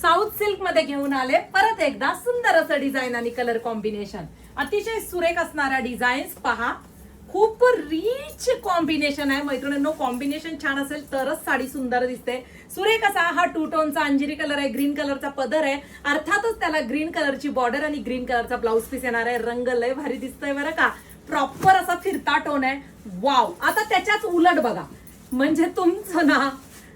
South silk मध्ये घेऊन आले परत एकदा सुंदर असं डिझाईन आणि कलर कॉम्बिनेशन. अतिशय सुरेख असणाऱ्या डिझाईन्स पहा. खूप रिच कॉम्बिनेशन आहे मैत्रिणींनो. कॉम्बिनेशन छान असेल तरच साडी सुंदर दिसते. सुरेख असा हा टू टोनचा अंजिरी कलर आहे, ग्रीन कलरचा पदर आहे. अर्थातच त्याला ग्रीन कलरची बॉर्डर आणि ग्रीन कलरचा ब्लाउज पीस येणार आहे. रंग लय भारी दिसतोय बरं का. प्रॉपर असा फिरता टोन आहे. वाव. आता त्याच्याच उलट बघा, म्हणजे तुमचं ना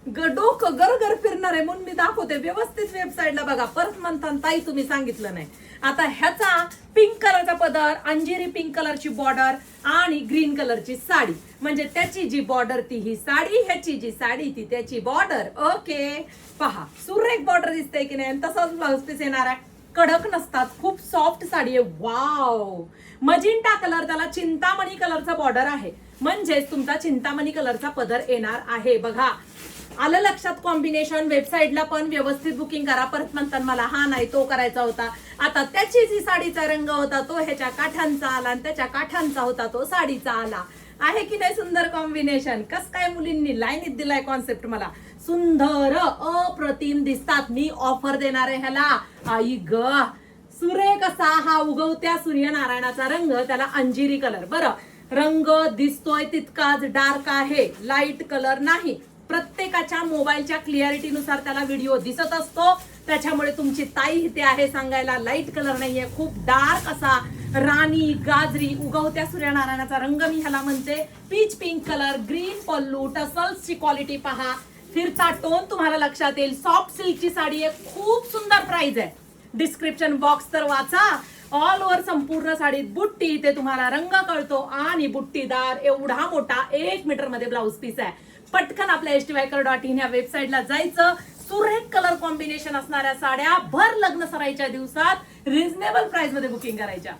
डोकं गरगर फिरणार आहे म्हणून मी दाखवते. व्यवस्थित वेबसाईटला बघा. परत म्हणतात ताई तुम्ही सांगितलं नाही. आता ह्याचा पिंक कलरचा पदर, अंजिरी पिंक कलरची बॉर्डर आणि ग्रीन कलरची साडी, म्हणजे त्याची जी बॉर्डर ती ही साडी, ह्याची जी साडी ती त्याची बॉर्डर. ओके पहा सुरेख बॉर्डर दिसते की नाही. तसंच ब्लाउज पीस येणार आहे. कडक नसतात, खूप सॉफ्ट साडी आहे. वाव. मजिंटा कलर, त्याला चिंतामणी कलरचा बॉर्डर आहे, म्हणजेच तुमचा चिंतामणी कलरचा पदर येणार आहे. बघा आलं लक्षात कॉम्बिनेशन. वेबसाईटला पण व्यवस्थित बुकिंग करा. परत म्हणतात मला हा नाही तो करायचा होता. आता त्याची जी साडीचा रंग होता तो ह्याच्या काठांचा आला आणि त्याच्या काठांचा होता तो साडीचा आला. आहे की नाही सुंदर कॉम्बिनेशन. कस काय मुलींनी लाईनीत दिलाय कॉन्सेप्ट. मला सुंदर अप्रतिम दिसतात. मी ऑफर देणार आहे ह्याला. आई ग. सुरेख असा हा उगवत्या सूर्यनारायणाचा रंग, त्याला अंजिरी कलर. बरं रंग दिसतोय तितकाच डार्क आहे, लाईट कलर नाही. प्रत्येकाच्या मोबाईलच्या क्लिअरिटीनुसार त्याला व्हिडिओ दिसत असतो. त्याच्यामुळे तुमची ताई इथे आहे सांगायला लाईट कलर नाहीये, खूप डार्क असा राणी गाजरी उगवत्या सूर्यनारायणाचा रंग मी ह्याला म्हणते. पीच पिंक कलर, ग्रीन पल्लू, टसल्सची क्वालिटी पहा. फिरता टोन तुम्हाला लक्षात येईल. सॉफ्ट सिल्कची साडी आहे. खूप सुंदर प्राइस आहे. डिस्क्रिप्शन बॉक्स तर वाचा. ऑल ओव्हर संपूर्ण साडीत बुट्टी, ते तुम्हाला रंग कळतो आणि बुट्टीदार एवढा मोठा 1 मीटर मध्ये ब्लाउज पीस आहे. पटकन आपल्या styvacker.in ह्या वेबसाईटला जायचं. सुरेख कलर कॉम्बिनेशन असणाऱ्या साड्या भर लग्न सराईच्या दिवसात रिझनेबल प्राइस मध्ये बुकिंग करायच्या.